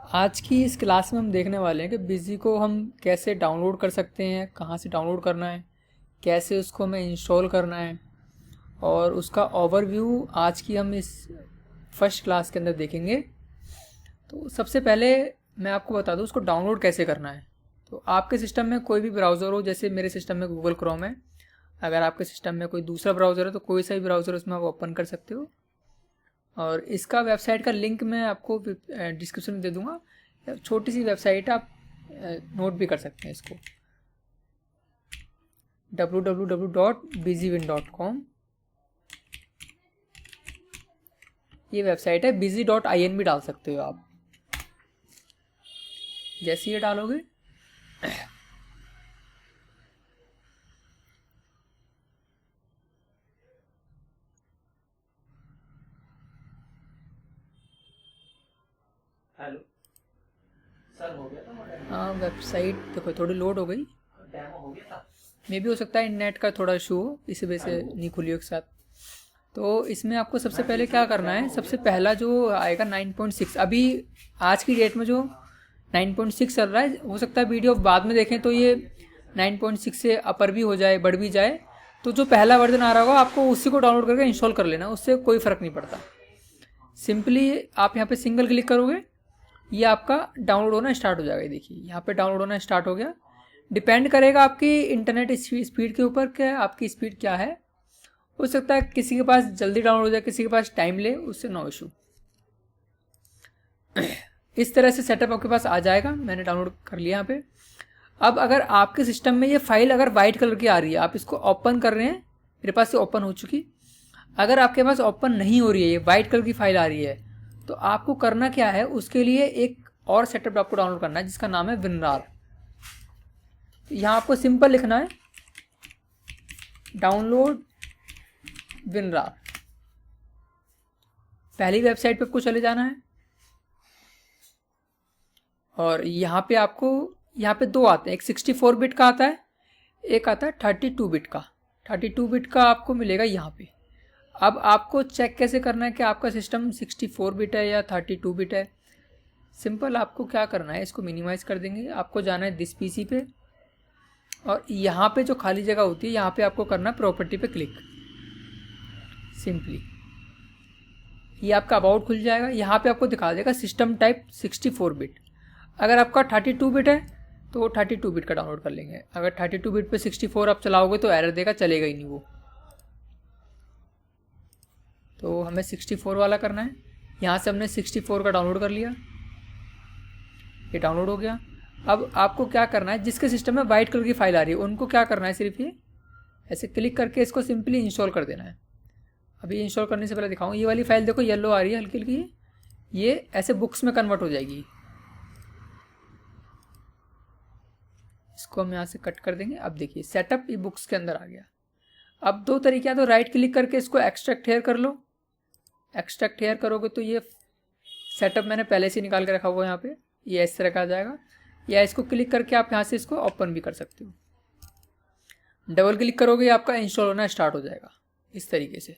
आज की इस क्लास में हम देखने वाले हैं कि बिजी को हम कैसे डाउनलोड कर सकते हैं, कहाँ से डाउनलोड करना है, कैसे उसको हमें इंस्टॉल करना है और उसका ओवरव्यू आज की हम इस फर्स्ट क्लास के अंदर देखेंगे। तो सबसे पहले मैं आपको बता दूं उसको डाउनलोड कैसे करना है। तो आपके सिस्टम में कोई भी ब्राउज़र हो, जैसे मेरे सिस्टम में गूगल क्रोम है, अगर आपके सिस्टम में कोई दूसरा ब्राउज़र है तो कोई सा भी ब्राउज़र उसमें आप ओपन कर सकते हो। और इसका वेबसाइट का लिंक मैं आपको डिस्क्रिप्शन में दे दूंगा। छोटी सी वेबसाइट, आप नोट भी कर सकते हैं इसको, www.busywin.com ये वेबसाइट है। busy.in भी डाल सकते हो आप। जैसे ये डालोगे हेलो सर, हो गया था मॉडल? हाँ, वेबसाइट देखो थोड़ी लोड हो गई। डेमो हो गया था। मे भी हो सकता है नेट का थोड़ा इशू हो, इसी वजह से नहीं खुली एक साथ। तो इसमें आपको सबसे पहले क्या करना है, सबसे पहला जो आएगा 9.6, अभी आज की डेट में जो 9.6 चल रहा है, हो सकता है वीडियो बाद में देखें तो ये 9.6 से अपर भी हो जाए, बढ़ भी जाए। तो जो पहला वर्जन आ रहा होगा आपको उसी को डाउनलोड करके इंस्टॉल कर लेना, उससे कोई फ़र्क नहीं पड़ता। सिंपली आप यहाँ पे सिंगल क्लिक करोगे, ये आपका डाउनलोड होना स्टार्ट हो जाएगा। देखिए यहाँ पे डाउनलोड होना स्टार्ट हो गया। डिपेंड करेगा आपकी इंटरनेट स्पीड के ऊपर कि आपकी स्पीड क्या है। हो सकता है किसी के पास जल्दी डाउनलोड हो जाए, किसी के पास टाइम ले, उससे नो इशू। इस तरह से सेटअप आपके पास आ जाएगा। मैंने डाउनलोड कर लिया यहाँ पे। अब अगर आपके सिस्टम में ये फाइल अगर वाइट कलर की आ रही है, आप इसको ओपन कर रहे हैं, मेरे पास ये ओपन हो चुकी। अगर आपके पास ओपन नहीं हो रही है, ये वाइट कलर की फाइल आ रही है, तो आपको करना क्या है, उसके लिए एक और सेटअप आपको डाउनलोड करना है जिसका नाम है विनरार। यहाँ आपको सिंपल लिखना है डाउनलोड विनरार। पहली वेबसाइट पे आपको चले जाना है और यहाँ पे आपको यहाँ पे दो आते हैं, एक 64 बिट का आता है, एक आता है 32 बिट का। 32 बिट का आपको मिलेगा यहाँ पे। अब आपको चेक कैसे करना है कि आपका सिस्टम 64 बिट है या 32 बिट है। सिंपल आपको क्या करना है, इसको मिनिमाइज कर देंगे। आपको जाना है दिस पीसी पे और यहाँ पे जो खाली जगह होती है यहाँ पे आपको करना है प्रॉपर्टी पे क्लिक। सिंपली ये आपका अबाउट खुल जाएगा। यहाँ पे आपको दिखा देगा सिस्टम टाइप 64 बिट। अगर आपका 32 बिट है तो 32 बिट का डाउनलोड कर लेंगे। अगर 32 बिट पे 64 आप चलाओगे तो एरर देगा, चलेगा ही नहीं वो। तो हमें 64 वाला करना है। यहाँ से हमने 64 का डाउनलोड कर लिया, ये डाउनलोड हो गया। अब आपको क्या करना है, जिसके सिस्टम में वाइट कलर की फाइल आ रही है उनको क्या करना है, सिर्फ ये ऐसे क्लिक करके इसको सिंपली इंस्टॉल कर देना है। अभी इंस्टॉल करने से पहले दिखाऊँ, ये वाली फाइल देखो येलो आ रही है हल्की हल्की, ये ऐसे बुक्स में कन्वर्ट हो जाएगी। इसको हम यहाँ से कट कर देंगे। अब देखिए सेटअप ई बुक्स के अंदर आ गया। अब दो तरीके हैं, तो राइट क्लिक करके इसको एक्सट्रैक्ट हेयर कर लो। एक्सट्रैक्ट हेयर करोगे तो ये सेटअप मैंने पहले से निकाल के रखा हुआ है यहाँ पे, ये इस तरह का आ जाएगा। या इसको क्लिक करके आप यहाँ से इसको ओपन भी कर सकते हो। डबल क्लिक करोगे आपका इंस्टॉल होना स्टार्ट हो जाएगा इस तरीके से।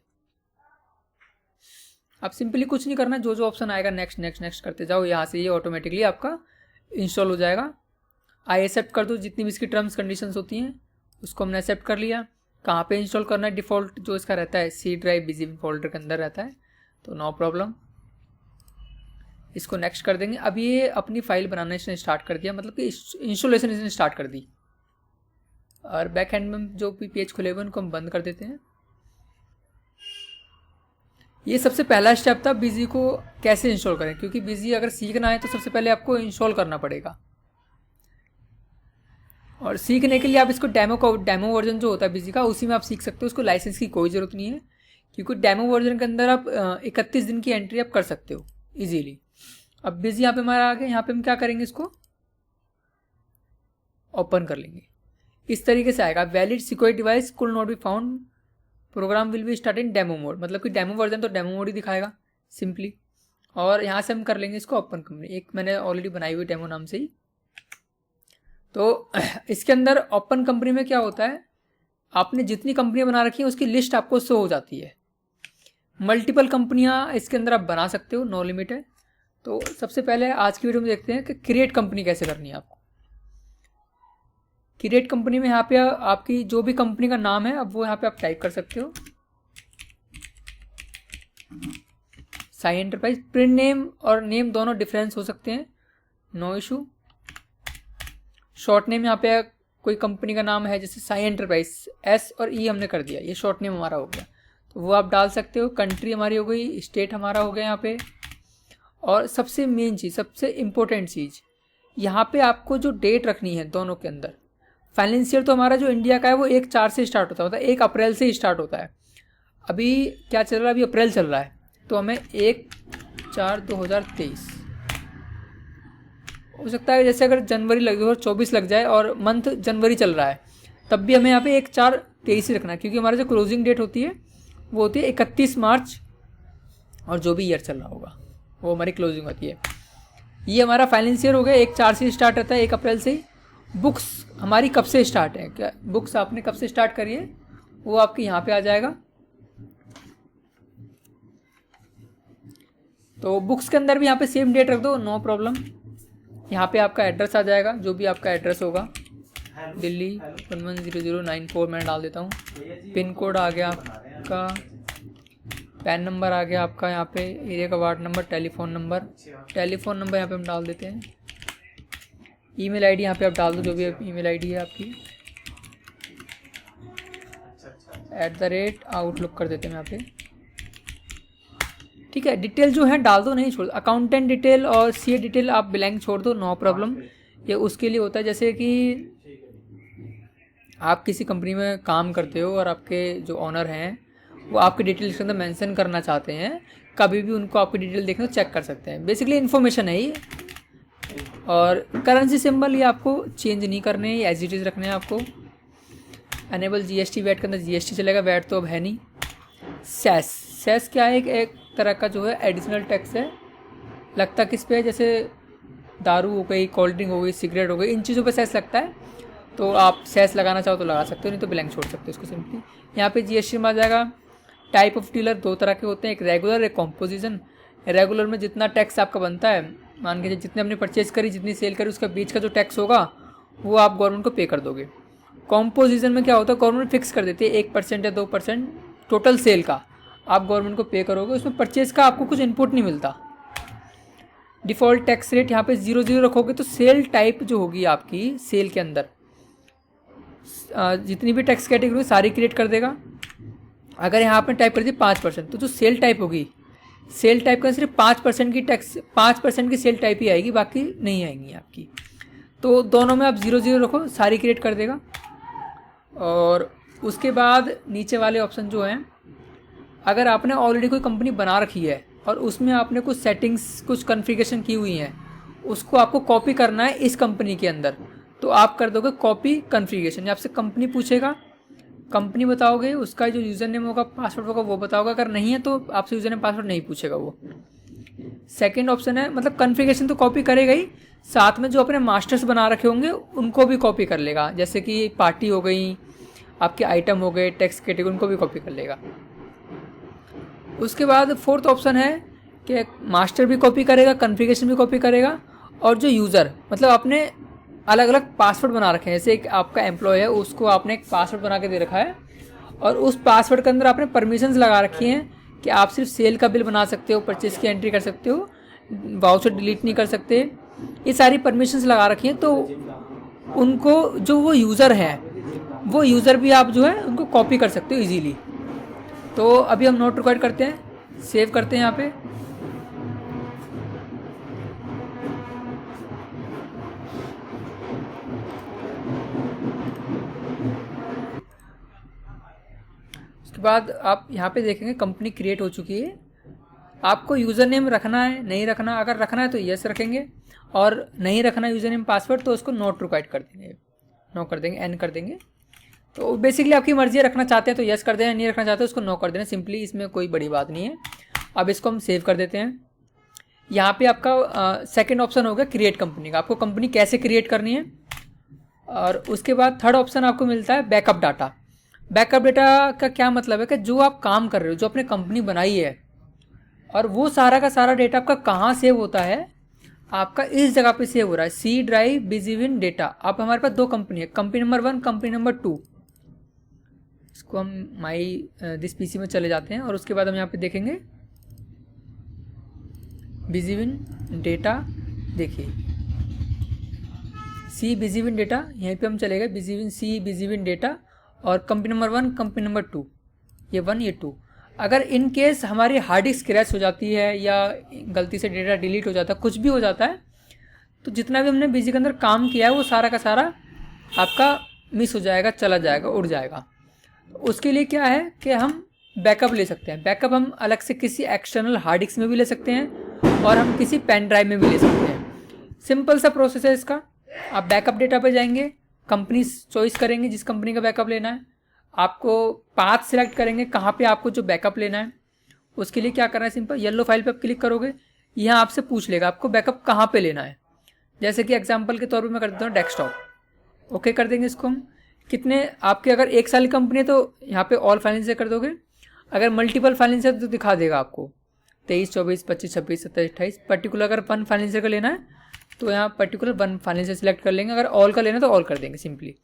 अब सिंपली कुछ नहीं करना, जो जो ऑप्शन आएगा नेक्स्ट नेक्स्ट नेक्स्ट करते जाओ। यहाँ से ये ऑटोमेटिकली आपका इंस्टॉल हो जाएगा। आई एक्सेप्ट कर दो, जितनी भी इसकी टर्म्स कंडीशंस होती हैं उसको हमने एक्सेप्ट कर लिया। कहाँ पे इंस्टॉल करना है, डिफ़ॉल्ट जो इसका रहता है सी ड्राइव बिजी फोल्डर के अंदर रहता है, तो नो प्रॉब्लम। इसको नेक्स्ट कर देंगे। अब ये अपनी फाइल बनाना इसने स्टार्ट कर दिया, मतलब कि इंस्टॉलेशन इसने स्टार्ट कर दी। और बैक हैंड में जो भी पेज खुले हुए उनको हम बंद कर देते हैं। ये सबसे पहला स्टेप था बिजी को कैसे इंस्टॉल करें, क्योंकि बिजी अगर सीखना है तो सबसे पहले आपको इंस्टॉल करना पड़ेगा। और सीखने के लिए आप इसको डेमो वर्जन जो होता है बिजी का, उसी में आप सीख सकते हो। उसको लाइसेंस की कोई ज़रूरत नहीं है, क्योंकि डेमो वर्जन के अंदर आप 31 दिन की एंट्री आप कर सकते हो इजीली। अब बिजी यहाँ पे हमारा आ गया। यहाँ पे हम क्या करेंगे, इसको ओपन कर लेंगे। इस तरीके से आएगा, valid secure device could not be found, program will be start in demo mode. मतलब कि डेमो वर्जन तो डेमो मोड ही दिखाएगा सिंपली। और यहाँ से हम कर लेंगे इसको ओपन कंपनी, एक मैंने ऑलरेडी बनाई हुई डेमो नाम से ही। तो इसके अंदर ओपन कंपनी में क्या होता है, आपने जितनी कंपनियां बना रखी हैं उसकी लिस्ट आपको शो हो जाती है। मल्टीपल कंपनियां इसके अंदर आप बना सकते हो, नो लिमिट है। तो सबसे पहले आज की वीडियो में देखते हैं कि क्रिएट कंपनी कैसे करनी है आपको। क्रिएट कंपनी में यहाँ पे आपकी जो भी कंपनी का नाम है अब वो यहाँ पे आप टाइप कर सकते हो। साई एंटरप्राइज, प्रिंट नेम और नेम दोनों डिफरेंस हो सकते हैं, नो इशू। शॉर्ट नेम यहाँ पे कोई कंपनी का नाम है जैसे साई एंटरप्राइज, एस और ई हमने कर दिया, ये शॉर्ट नेम हमारा हो गया, तो वो आप डाल सकते हो। कंट्री हमारी हो गई, स्टेट हमारा हो गया यहाँ पे। और सबसे मेन चीज़, सबसे इम्पोर्टेंट चीज़, यहाँ पे आपको जो डेट रखनी है दोनों के अंदर। फाइनेंशियल तो हमारा जो इंडिया का है वो 1/4 से स्टार्ट होता है, मतलब 1 अप्रैल से स्टार्ट होता है। अभी क्या चल रहा है, अभी अप्रैल चल रहा है, तो हमें 1/4/2023 हो सकता है। जैसे अगर जनवरी लग 2024 लग जाए और मंथ जनवरी चल रहा है तब भी हमें यहाँ पे 1/4/23 ही रखना है, क्योंकि हमारा जो क्लोजिंग डेट होती है वो होती है 31 मार्च, और जो भी ईयर चल रहा होगा वो हमारी क्लोजिंग होती है। ये हमारा फाइनेंशियल हो गया, 1/4 से स्टार्ट रहता है, 1 अप्रैल से ही। बुक्स हमारी कब से स्टार्ट है, क्या बुक्स आपने कब से स्टार्ट करी है वो आपके यहाँ पे आ जाएगा। तो बुक्स के अंदर भी यहाँ पे सेम डेट रख दो, नो प्रॉब्लम। यहाँ पे आपका एड्रेस आ जाएगा, जो भी आपका एड्रेस होगा, दिल्ली 110094 मैं डाल देता हूँ। पिन कोड आ गया आपका, पैन नंबर आ गया आपका, यहाँ पे एरिया का वार्ड नंबर, टेलीफोन नंबर यहाँ पे हम डाल देते हैं। ईमेल आईडी यहाँ पे आप डाल दो, जो भी ईमेल आईडी है आपकी, @outlook कर देते हैं यहाँ पे। ठीक है, डिटेल जो है डाल दो, नहीं छोड़ दो। अकाउंटेंट डिटेल और सीए डिटेल आप ब्लैंक छोड़ दो, नो प्रॉब्लम। ये उसके लिए होता है जैसे कि आप किसी कंपनी में काम करते हो और आपके जो ऑनर हैं वो आपकी डिटेल के अंदर मेंशन करना चाहते हैं, कभी भी उनको आपकी डिटेल देखना चेक कर सकते हैं। बेसिकली इन्फॉर्मेशन है ये। और करेंसी सिंबल ये आपको चेंज नहीं करने, ये एज इट इज़ रखने हैं आपको। अनेबल जीएसटी, वैट के अंदर जीएसटी चलेगा, वैट तो अब है नहीं। सेस क्या है, एक तरह का जो है एडिशनल टैक्स है, लगता किस पे है, जैसे दारू हो गई, कोल्ड ड्रिंक हो गई, सिगरेट हो गई, इन चीज़ों पे सेस लगता है। तो आप सेस लगाना चाहो तो लगा सकते हो, नहीं तो ब्लैंक छोड़ सकते हो इसको सिंपली। यहाँ पे जीएसटी में आ जाएगा। टाइप ऑफ डीलर 2 तरह के होते हैं, एक रेगुलर, एक कॉम्पोजिशन। रेगुलर में जितना टैक्स आपका बनता है, मान के जितने हमने परचेज करी, जितनी सेल करी, उसका बीच का जो टैक्स होगा वो आप गवर्नमेंट को पे कर दोगे। कॉम्पोजिशन में क्या होता है, गवर्नमेंट फिक्स कर देती है 1% या 2% टोटल सेल का आप गवर्नमेंट को पे करोगे, उसमें परचेज का आपको कुछ इनपुट नहीं मिलता। डिफ़ॉल्ट टैक्स रेट यहाँ पे 0 रखोगे तो सेल टाइप जो होगी आपकी, सेल के अंदर जितनी भी टैक्स कैटेगरी सारी क्रिएट कर देगा। अगर यहाँ पर टाइप कर दी 5%, तो जो सेल टाइप होगी, सेल टाइप का सिर्फ 5% की टैक्स, 5% की सेल टाइप ही आएगी, बाकी नहीं आएंगी आपकी। तो दोनों में आप 0 रखो, सारी क्रिएट कर देगा। और उसके बाद नीचे वाले ऑप्शन जो हैं, अगर आपने ऑलरेडी कोई कंपनी बना रखी है और उसमें आपने कुछ सेटिंग्स, कुछ कॉन्फ़िगरेशन की हुई हैं, उसको आपको कॉपी करना है इस कंपनी के अंदर, तो आप कर दोगे कॉपी कॉन्फ़िगरेशन। आपसे कंपनी पूछेगा, कंपनी बताओगे, उसका जो यूज़र नेम होगा, पासवर्ड होगा वो बताओगे। अगर नहीं है तो आपसे यूज़र नेम पासवर्ड नहीं पूछेगा वो। सेकंड ऑप्शन है, मतलब कॉन्फ़िगरेशन तो कॉपी करेगा ही, साथ में जो अपने मास्टर्स बना रखे होंगे उनको भी कॉपी कर लेगा, जैसे कि पार्टी हो गई, आपके आइटम हो गए, टैक्स कैटेगरी, उनको भी कॉपी कर लेगा। उसके बाद फोर्थ ऑप्शन है कि मास्टर भी कॉपी करेगा, कॉन्फ़िगरेशन भी कॉपी करेगा, और जो यूज़र, मतलब आपने अलग अलग पासवर्ड बना रखे हैं, जैसे एक आपका एम्प्लॉय है, उसको आपने एक पासवर्ड बना के दे रखा है, और उस पासवर्ड के अंदर आपने परमिशंस लगा रखी हैं कि आप सिर्फ सेल का बिल बना सकते हो, परचेज की एंट्री कर सकते हो, वाउचर डिलीट नहीं कर सकते, ये सारी परमिशंस लगा रखी हैं। तो उनको, जो वो यूज़र है, वो यूज़र भी आप जो है उनको कॉपी कर सकते हो ईजीली। तो अभी हम नोट रिकॉर्ड करते हैं, सेव करते हैं यहाँ पे। उसके बाद आप यहाँ पे देखेंगे कंपनी क्रिएट हो चुकी है। आपको यूज़र नेम रखना है, नहीं रखना, अगर रखना है तो यस रखेंगे, और नहीं रखना यूज़र नेम पासवर्ड तो उसको नोट रिक्वायर्ड कर देंगे, नो कर देंगे, एन कर देंगे। तो बेसिकली आपकी मर्जी है, रखना चाहते हैं तो यस कर देना, नहीं रखना चाहते उसको नो कर देना, सिंपली, इसमें कोई बड़ी बात नहीं है। अब इसको हम सेव कर देते हैं। यहाँ पे आपका सेकंड ऑप्शन होगा क्रिएट कंपनी का, आपको कंपनी कैसे क्रिएट करनी है। और उसके बाद थर्ड ऑप्शन आपको मिलता है बैकअप डाटा। बैकअप डाटा का क्या मतलब है कि जो आप काम कर रहे हो, जो आपने कंपनी बनाई है और वो सारा का सारा डेटा आपका कहाँ सेव होता है, आपका इस जगह पे सेव हो रहा है, सी ड्राइव बिजीविन डेटा। अब हमारे पास दो कंपनी है, कंपनी नंबर 1, कंपनी नंबर 2। इसको हम माई दिस पीसी में चले जाते हैं और उसके बाद हम यहाँ पे देखेंगे बिजीविन डेटा। देखिए सी बिजीविन डेटा, यहीं पे हम चले गए बिजीविन सी बिजीविन डेटा और कंपनी नंबर 1, कंपनी नंबर 2, ये 1 ये 2। अगर इन केस हमारी हार्ड डिस्क क्रैश हो जाती है या गलती से डेटा डिलीट हो जाता है, कुछ भी हो जाता है, तो जितना भी हमने बिजी के अंदर काम किया है वो सारा का सारा आपका मिस हो जाएगा, चला जाएगा, उड़ जाएगा। उसके लिए क्या है कि हम बैकअप ले सकते हैं। बैकअप हम अलग से किसी एक्सटर्नल हार्ड डिस्क में भी ले सकते हैं और हम किसी पेन ड्राइव में भी ले सकते हैं। सिंपल सा प्रोसेस है इसका। आप बैकअप डेटा पे जाएंगे, कंपनी चॉइस करेंगे जिस कंपनी का बैकअप लेना है, आपको पाथ सिलेक्ट करेंगे कहाँ पे आपको जो बैकअप लेना है। उसके लिए क्या करना है, सिंपल येलो फाइल पे आप क्लिक करोगे, यहाँ आपसे पूछ लेगा आपको बैकअप कहाँ पे लेना है। जैसे कि एग्जांपल के तौर पे मैं कर देता हूँ डेस्कटॉप। ओके कर देंगे इसको हम। कितने आपके अगर 1 साल की कंपनी है तो यहाँ पे ऑल फाइनेंस कर दोगे, अगर मल्टीपल फाइनेंस है तो दिखा देगा आपको 23, 24, 25, 26, 27, 28। पर्टिकुलर अगर 1 फाइनेंसर का लेना है तो यहाँ पर्टिकुलर 1 फाइनेंसर सेलेक्ट कर लेंगे, अगर ऑल का लेना है तो ऑल कर देंगे सिंपली।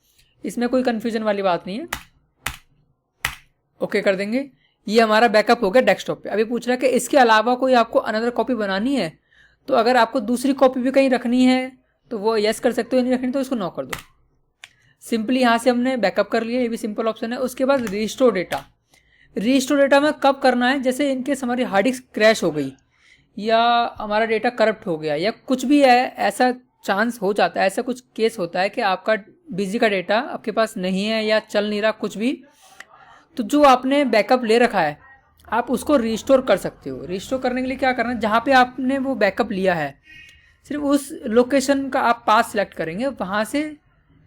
इसमें कोई कन्फ्यूजन वाली बात नहीं है। ओके कर देंगे। ये हमारा बैकअप हो गया डेस्कटॉप पे। अभी पूछ रहा है कि इसके अलावा कोई आपको अनदर कॉपी बनानी है, तो अगर आपको दूसरी कॉपी भी कहीं रखनी है तो वो यस कर सकते हो, नहीं रखनी तो इसको नो कर दो। सिंपली यहाँ से हमने बैकअप कर लिया, ये भी सिंपल ऑप्शन है। उसके बाद रिस्टोर डेटा। रिस्टोर डेटा में कब करना है, जैसे इनकेस हमारी हार्ड डिस्क क्रैश हो गई या हमारा डेटा करप्ट हो गया या कुछ भी है, ऐसा चांस हो जाता है, ऐसा कुछ केस होता है कि आपका बिजी का डेटा आपके पास नहीं है या चल नहीं रहा कुछ भी, तो जो आपने बैकअप ले रखा है आप उसको रिस्टोर कर सकते हो। रिस्टोर करने के लिए क्या करना है, जहाँ पे आपने वो बैकअप लिया है सिर्फ उस लोकेशन का आप पाथ सिलेक्ट करेंगे, वहाँ से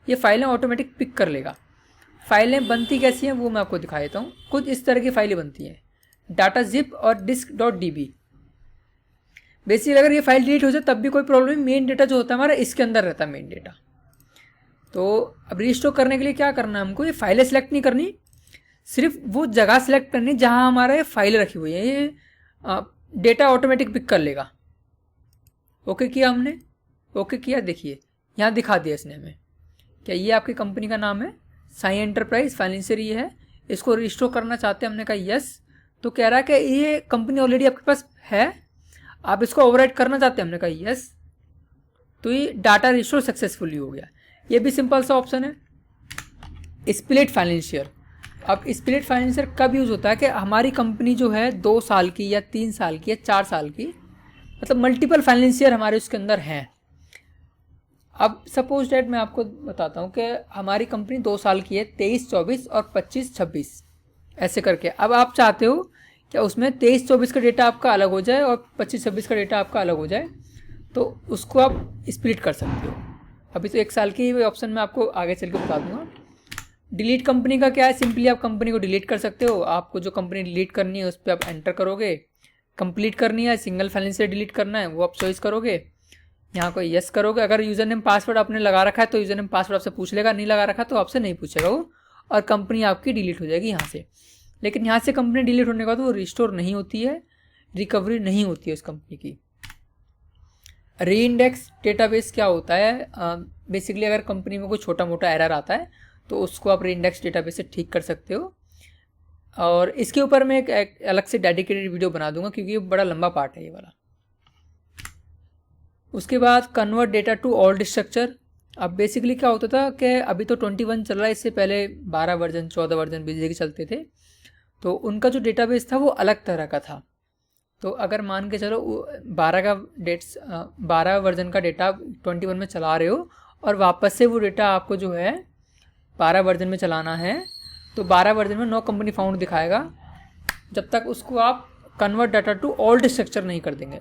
ये फाइलें ऑटोमेटिक पिक कर लेगा। फाइलें बनती कैसी हैं वो मैं आपको दिखा देता हूँ। कुछ इस तरह की फाइलें बनती हैं, डाटा जिप और disk.db। बेसिकली अगर ये फाइल डिलीट हो जाए तब भी कोई प्रॉब्लम नहीं, मेन डेटा जो होता है हमारा इसके अंदर रहता है मेन डेटा। तो अब रिस्टोर करने के लिए क्या करना है हमको, ये फाइलें सेलेक्ट नहीं करनी, सिर्फ वो जगह सेलेक्ट करनी जहाँ हमारा ये फाइल रखी हुई है, ये डेटा ऑटोमेटिक पिक कर लेगा। ओके किया हमने, ओके किया। देखिए यहाँ दिखा दिया इसने हमें, क्या ये आपकी कंपनी का नाम है साई एंटरप्राइज, फाइनेंशियर ये है, इसको रिस्टोर करना चाहते हैं। हमने कहा यस। तो कह रहा है कि ये कंपनी ऑलरेडी आपके पास है, आप इसको ओवरराइट करना चाहते हैं। हमने कहा यस। तो ये डाटा रिस्टोर सक्सेसफुली हो गया। ये भी सिंपल सा ऑप्शन है। Split financier. अब स्प्लिट फाइनेंशियर कब यूज़ होता है कि हमारी कंपनी जो है 2 साल की या 3 साल की या 4 साल की, मतलब मल्टीपल फाइनेंशियर हमारे उसके अंदर हैं। अब सपोज डेट मैं आपको बताता हूँ कि हमारी कंपनी 2 साल की है, 23, 24 और 25, 26 ऐसे करके। अब आप चाहते हो क्या उसमें 23, 24 का डेटा आपका अलग हो जाए और 25, 26 का डेटा आपका अलग हो जाए, तो उसको आप स्प्लिट कर सकते हो। अभी तो 1 साल की ऑप्शन मैं आपको आगे चल के बता दूंगा। डिलीट कंपनी का क्या है, सिंपली आप कंपनी को डिलीट कर सकते हो। आपको जो कंपनी डिलीट करनी है उस पर आप एंटर करोगे, कंप्लीट करनी है, सिंगल फाइनेंशियर डिलीट करना है वो आप चॉइस करोगे, यहाँ को यस करोगे। अगर यूज़र नेम पासवर्ड आपने लगा रखा है तो यूज़र नेम पासवर्ड आपसे पूछ लेगा, नहीं लगा रखा तो आपसे नहीं पूछेगा वो, और कंपनी आपकी डिलीट हो जाएगी यहाँ से। लेकिन यहाँ से कंपनी डिलीट होने के बाद वो रिस्टोर नहीं होती है, रिकवरी नहीं होती है उस कंपनी की। री इंडेक्स डेटाबेस क्या होता है, बेसिकली अगर कंपनी में कोई छोटा मोटा एरर आता है तो उसको आप री इंडेक्स डेटाबेस से ठीक कर सकते हो। और इसके ऊपर मैं एक अलग से डेडिकेटेड वीडियो बना दूंगा क्योंकि ये बड़ा लंबा पार्ट है ये वाला। उसके बाद convert data to old structure. अब बेसिकली क्या होता था कि अभी तो 21 चल रहा है, इससे पहले 12 वर्जन 14 वर्जन बिजली के चलते थे, तो उनका जो डेटाबेस था वो अलग तरह का था। तो अगर मान के चलो 12 वर्जन का डेटा 21 में चला रहे हो और वापस से वो डेटा आपको जो है 12 वर्जन में चलाना है, तो 12 वर्जन में नो कंपनी फाउंड दिखाएगा जब तक उसको आप convert data to old structure नहीं कर देंगे।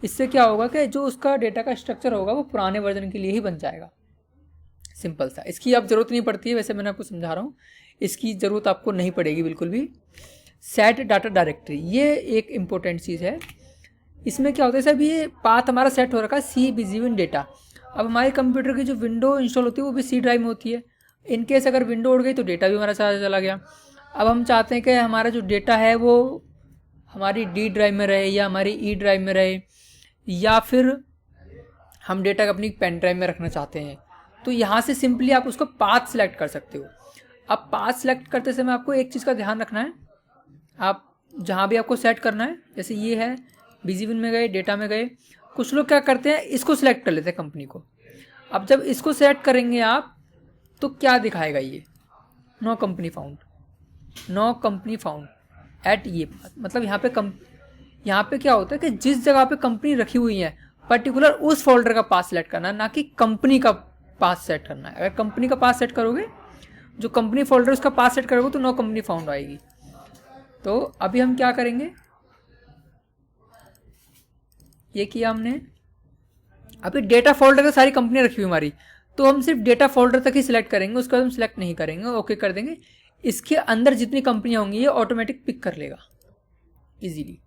इससे क्या होगा कि जो उसका डेटा का स्ट्रक्चर होगा वो पुराने वर्जन के लिए ही बन जाएगा। सिंपल सा, इसकी अब ज़रूरत नहीं पड़ती है, वैसे मैंने आपको समझा रहा हूँ, इसकी ज़रूरत आपको नहीं पड़ेगी बिल्कुल भी। सेट डाटा डायरेक्टरी, ये एक इम्पोर्टेंट चीज़ है। इसमें क्या होता है साहब, ये पाथ हमारा सेट हो रखा है सी बिजीविन डेटा। अब हमारे कंप्यूटर की जो विंडो इंस्टॉल होती है वो भी सी ड्राइव में होती है। इनकेस अगर विंडो उड़ गई तो डेटा भी हमारा सारा चला गया। अब हम चाहते हैं कि हमारा जो डेटा है वो हमारी डी ड्राइव में रहे या हमारी ई ड्राइव में रहे, या फिर हम डेटा अपनी पेन ड्राइव में रखना चाहते हैं, तो यहाँ से सिंपली आप उसको पाथ सिलेक्ट कर सकते हो। अब पाथ सिलेक्ट करते समय आपको एक चीज़ का ध्यान रखना है, आप जहाँ भी आपको सेट करना है, जैसे ये है बिजीबिन में गए, डेटा में गए, कुछ लोग क्या करते हैं इसको सिलेक्ट कर लेते हैं कंपनी को। अब जब इसको सेलेक्ट करेंगे आप तो क्या दिखाएगा ये, no company found, no company found at ये पाथ। मतलब यहाँ पे क्या होता है कि जिस जगह पे कंपनी रखी हुई है पर्टिकुलर उस फोल्डर का पाथ सेलेक्ट करना है, ना कि कंपनी का पाथ सेट करना है। अगर कंपनी का पाथ सेट करोगे, जो कंपनी फोल्डर उसका पाथ सेट करोगे तो नो कंपनी फाउंड आएगी। तो अभी हम क्या करेंगे, ये किया हमने। अभी डेटा फोल्डर में सारी कंपनी रखी हुई हमारी, तो हम सिर्फ डेटा फोल्डर तक ही सिलेक्ट करेंगे, उसके बाद हम सिलेक्ट नहीं करेंगे, ओके कर देंगे। इसके अंदर जितनी कंपनियां होंगी ये ऑटोमेटिक पिक कर लेगा इजीली।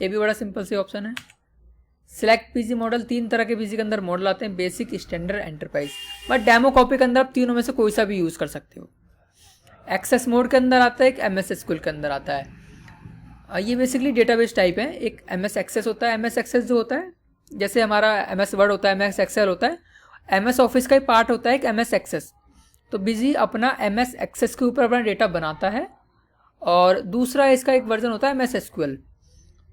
ये भी बड़ा सिंपल से ऑप्शन है। सिलेक्ट पीसी मॉडल, 3 तरह के पीसी के अंदर मॉडल आते हैं, basic, standard, enterprise. But demo copy के अंदर आप तीनों में से कोई सा भी यूज़ कर सकते हो। एक्सेस मोड के अंदर आता है, एक MS SQL के अंदर आता है। ये बेसिकली डेटाबेस टाइप है। एक MS एक्सेस होता है, MS एक्सेस जो होता है जैसे हमारा MS वर्ड होता है, MS एक्सेल होता है, MS ऑफिस का ही पार्ट होता है एक MS एक्सेस। तो बिजी अपना MS एक्सेस के ऊपर अपना डेटा बनाता है, और दूसरा इसका एक वर्जन होता है MS SQL।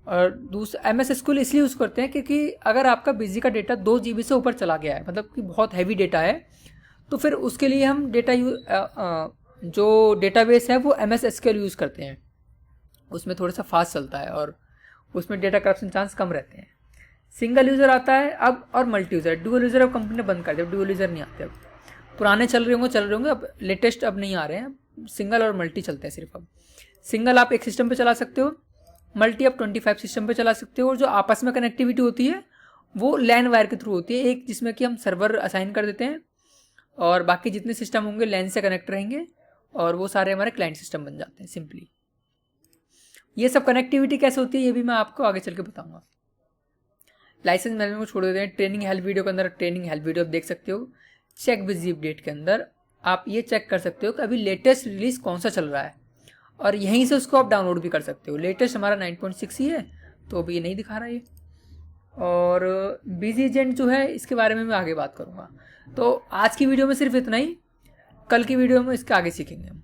और दूसरा MS SQL इसलिए यूज़ करते हैं क्योंकि अगर आपका बिजी का डेटा 2 GB से ऊपर चला गया है, मतलब कि बहुत हैवी डेटा है, तो फिर उसके लिए हम जो डेटाबेस है वो MS SQL यूज़ करते हैं। उसमें थोड़ा सा फास्ट चलता है और उसमें डेटा करप्शन चांस कम रहते हैं। सिंगल यूज़र आता है अब, और मल्टी यूज़र। डुअल यूज़र अब कंपनी ने बंद कर दिया, डुअल यूज़र नहीं आते अब। पुराने चल रहे होंगे, अब लेटेस्ट अब नहीं आ रहे हैं। सिंगल और मल्टी चलते हैं सिर्फ अब। सिंगल आप एक सिस्टम पे चला सकते हो, मल्टी आप 25 सिस्टम पे चला सकते हो। और जो आपस में कनेक्टिविटी होती है वो लैन वायर के थ्रू होती है, एक जिसमें कि हम सर्वर असाइन कर देते हैं और बाकी जितने सिस्टम होंगे लैन से कनेक्ट रहेंगे और वो सारे हमारे क्लाइंट सिस्टम बन जाते हैं सिंपली। ये सब कनेक्टिविटी कैसे होती है ये भी मैं आपको आगे चल के बताऊँगा। लाइसेंस मैनेजमेंट को छोड़ देते हैं। ट्रेनिंग हेल्प वीडियो के अंदर ट्रेनिंग हेल्प वीडियो आप देख सकते हो। चेक बिजी अपडेट के अंदर आप ये चेक कर सकते हो कि अभी लेटेस्ट रिलीज कौन सा चल रहा है, और यहीं से उसको आप डाउनलोड भी कर सकते हो। लेटेस्ट हमारा 9.6 ही है, तो अभी ये नहीं दिखा रहा है। और बिजी एजेंट जो है इसके बारे में मैं आगे बात करूँगा। तो आज की वीडियो में सिर्फ इतना ही, कल की वीडियो में इसके आगे सीखेंगे हम।